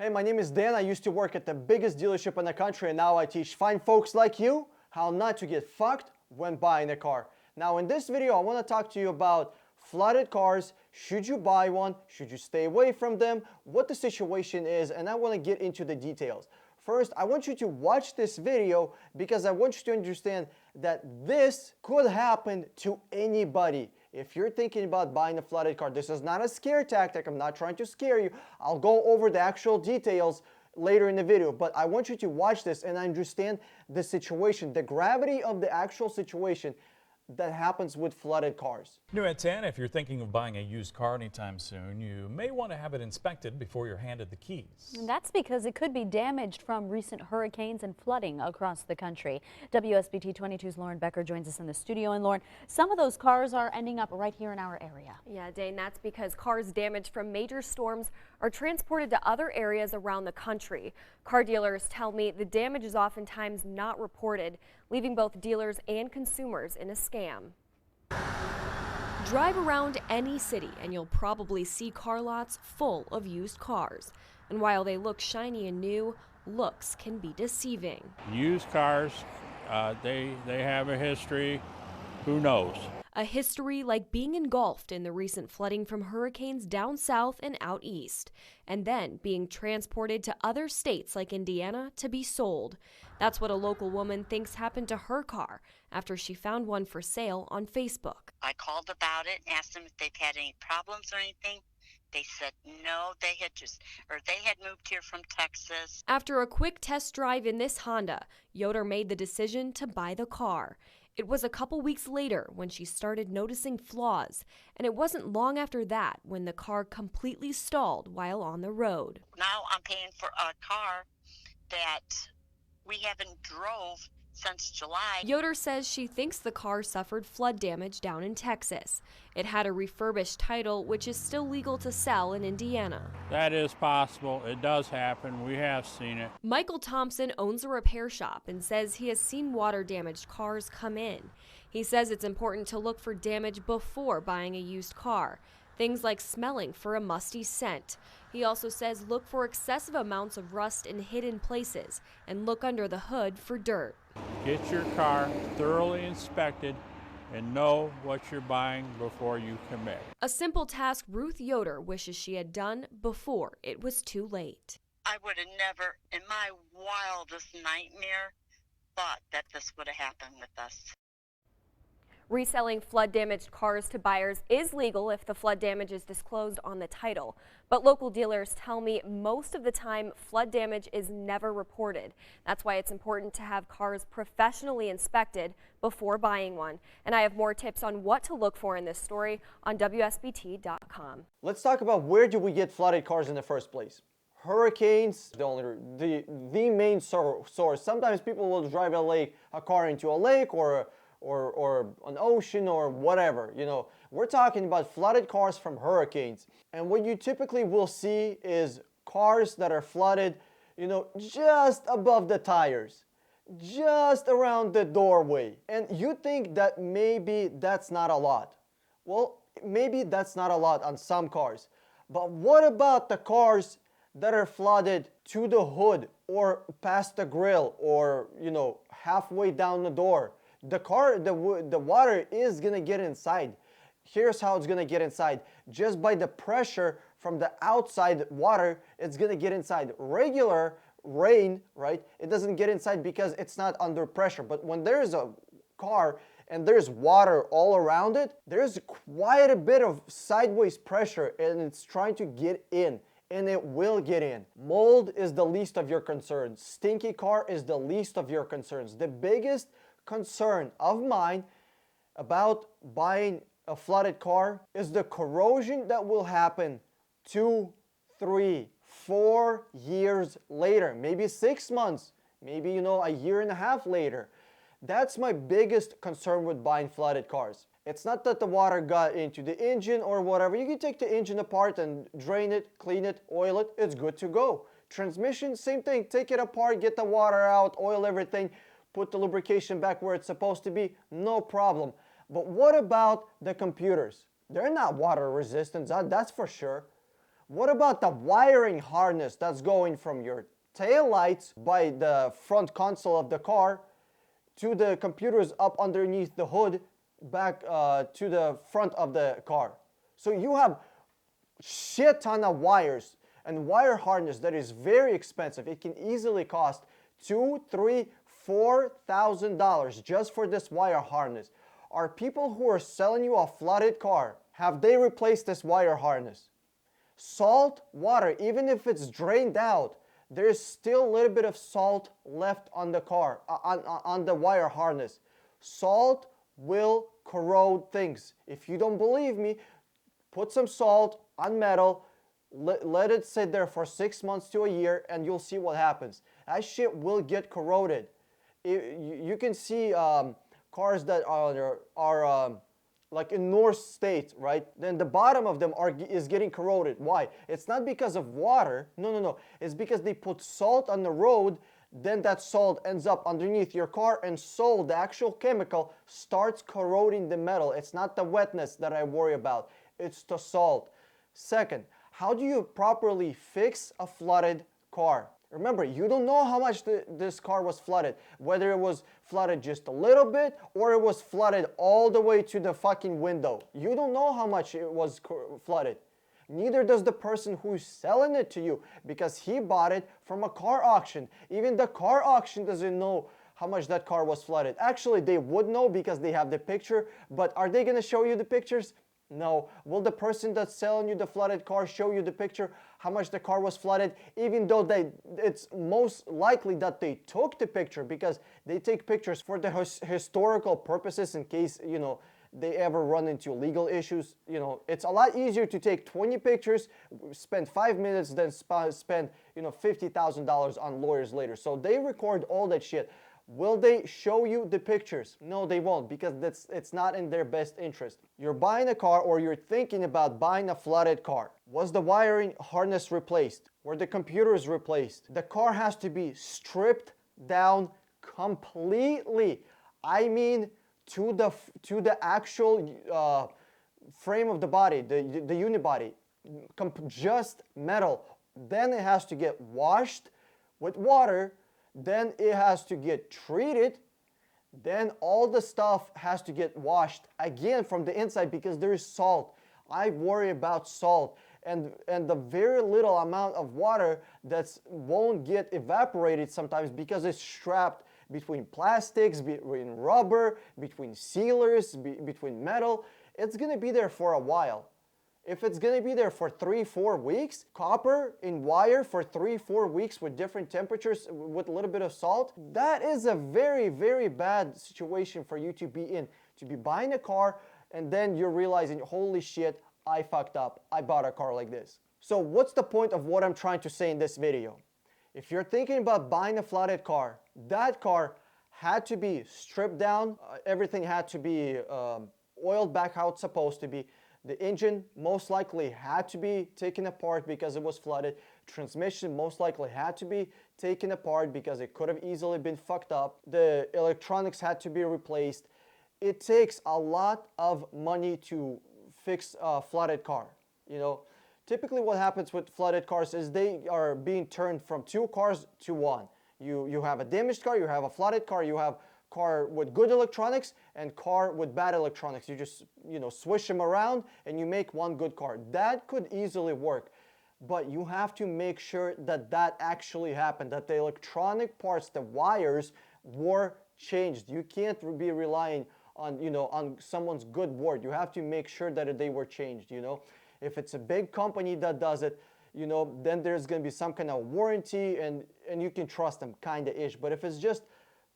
Hey, my name is Dan. I used to work at the biggest dealership in the country, and now I teach fine folks like you how not to get fucked when buying a car. Now in this video, I want to talk to you about flooded cars. Should you buy one? Should you stay away from them? What the situation is, and I want to get into the details. First, I want you to watch this video because I want you to understand that this could happen to anybody. If you're thinking about buying a flooded car, this is not a scare tactic. I'm not trying to scare you. I'll go over the actual details later in the video, but I want you to watch this and understand the situation, the gravity of the actual situation that happens with flooded cars. New at 10, if you're thinking of buying a used car anytime soon, you may want to have it inspected before you're handed the keys. And that's because it could be damaged from recent hurricanes and flooding across the country. WSBT 22's Lauren Becker joins us in the studio. And Lauren, some of those cars are ending up right here in our area. Yeah, Dane, that's because cars damaged from major storms are transported to other areas around the country. Car dealers tell me the damage is oftentimes not reported, leaving both dealers and consumers in a scam. Drive around any city and you'll probably see car lots full of used cars. And while they look shiny and new, looks can be deceiving. Used cars, they have a history. Who knows? A history like being engulfed in the recent flooding from hurricanes down south and out east, and then being transported to other states like Indiana to be sold. That's what a local woman thinks happened to her car after she found one for sale on Facebook. I called about it and asked them if they've had any problems or anything. They said no, they had moved here from Texas. After a quick test drive in this Honda, Yoder made the decision to buy the car. It was a couple weeks later when she started noticing flaws, and it wasn't long after that when the car completely stalled while on the road. Now I'm paying for a car that we haven't drove since July. Yoder says she thinks the car suffered flood damage down in Texas. It had a refurbished title, which is still legal to sell in Indiana. That is possible. It does happen. We have seen it. Michael Thompson owns a repair shop and says he has seen water-damaged cars come in. He says it's important to look for damage before buying a used car. Things like smelling for a musty scent. He also says look for excessive amounts of rust in hidden places and look under the hood for dirt. Get your car thoroughly inspected and know what you're buying before you commit. A simple task Ruth Yoder wishes she had done before it was too late. I would have never, in my wildest nightmare, thought that this would have happened with us. Reselling flood-damaged cars to buyers is legal if the flood damage is disclosed on the title. But local dealers tell me most of the time flood damage is never reported. That's why it's important to have cars professionally inspected before buying one. And I have more tips on what to look for in this story on WSBT.com. Let's talk about where do we get flooded cars in the first place. Hurricanes, the main source. Sometimes people will drive a car into a lake or an ocean or whatever, you know. We're talking about flooded cars from hurricanes. And what you typically will see is cars that are flooded, you know, just above the tires, just around the doorway. And you think that maybe that's not a lot. Well, maybe that's not a lot on some cars. But what about the cars that are flooded to the hood or past the grill or, you know, halfway down the door? The water is gonna get inside. Here's how it's gonna get inside. Just by the pressure from the outside water, it's gonna get inside. Regular rain, right? It doesn't get inside because it's not under pressure. But when there's a car and there's water all around it, there's quite a bit of sideways pressure and it's trying to get in. And it will get in. Mold is the least of your concerns. Stinky car is the least of your concerns. The biggest concern of mine about buying a flooded car is the corrosion that will happen 2, 3, 4 years later, maybe 6 months, maybe, you know, a year and a half later. That's my biggest concern with buying flooded cars. It's not that the water got into the engine or whatever. You can take the engine apart and drain it, clean it, oil it. It's good to go. Transmission, same thing. Take it apart, get the water out, oil everything, put the lubrication back where it's supposed to be, no problem. But what about the computers? They're not water resistant, that's for sure. What about the wiring harness that's going from your tail lights by the front console of the car to the computers up underneath the hood back to the front of the car? So you have shit ton of wires and wire harness that is very expensive. It can easily cost $2,000, $3,000, $4,000 just for this wire harness. Are people who are selling you a flooded car, have they replaced this wire harness? Salt water, even if it's drained out, there's still a little bit of salt left on the car, on the wire harness. Salt will corrode things. If you don't believe me, put some salt on metal, let it sit there for 6 months to a year, and you'll see what happens. That shit will get corroded. You can see cars that are like in North States, right? Then the bottom of them is getting corroded. Why? It's not because of water. No. It's because they put salt on the road. Then that salt ends up underneath your car, and so the actual chemical starts corroding the metal. It's not the wetness that I worry about. It's the salt. Second, how do you properly fix a flooded car? Remember, you don't know how much this car was flooded. Whether it was flooded just a little bit or it was flooded all the way to the fucking window. You don't know how much it was flooded. Neither does the person who's selling it to you, because he bought it from a car auction. Even the car auction doesn't know how much that car was flooded. Actually, they would know because they have the picture, but are they gonna show you the pictures? No. Will the person that's selling you the flooded car show you the picture how much the car was flooded, even though it's most likely that they took the picture, because they take pictures for the historical purposes in case, you know, they ever run into legal issues. You know, it's a lot easier to take 20 pictures, spend 5 minutes, than spend, you know, $50,000 on lawyers later. So they record all that shit. Will they show you the pictures? No, they won't, because it's not in their best interest. You're buying a car, or you're thinking about buying a flooded car. Was the wiring harness replaced? Were the computers replaced? The car has to be stripped down completely. I mean, to the actual frame of the body, the unibody, just metal. Then it has to get washed with water. Then it has to get treated. Then all the stuff has to get washed again from the inside, because there is salt. I worry about salt and the very little amount of water that won't get evaporated sometimes, because it's trapped between plastics, between rubber, between sealers, between metal. It's gonna be there for a while. If it's gonna be there for 3-4 weeks, copper in wire for 3-4 weeks with different temperatures with a little bit of salt, that is a very, very bad situation for you to be in. To be buying a car and then you're realizing, holy shit, I fucked up. I bought a car like this. So what's the point of what I'm trying to say in this video? If you're thinking about buying a flooded car, that car had to be stripped down. Everything had to be oiled back how it's supposed to be. The engine most likely had to be taken apart because it was flooded. Transmission most likely had to be taken apart because it could have easily been fucked up. The electronics had to be replaced. It takes a lot of money to fix a flooded car. You know, typically what happens with flooded cars is they are being turned from 2 cars to 1. You have a damaged car, you have a flooded car, you have car with good electronics and car with bad electronics. You just, you know, swish them around and you make one good car. That could easily work, but you have to make sure that that actually happened, that the electronic parts, the wires, were changed. You can't be relying on, you know, on someone's good word. You have to make sure that they were changed, you know. If it's a big company that does it, you know, then there's going to be some kind of warranty and you can trust them, kind of ish. But if it's just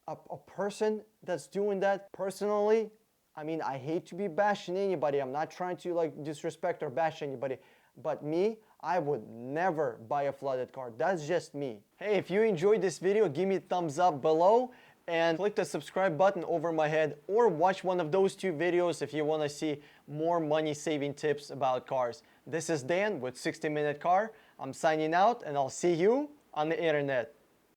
a person that's doing that, personally, I mean, I hate to be bashing anybody. I'm not trying to like disrespect or bash anybody, but me, I would never buy a flooded car. That's just me. Hey, if you enjoyed this video, give me a thumbs up below and click the subscribe button over my head, or watch one of those 2 videos if you want to see more money saving tips about cars. This is Dan with 60 Minute Car. I'm signing out, and I'll see you on the internet.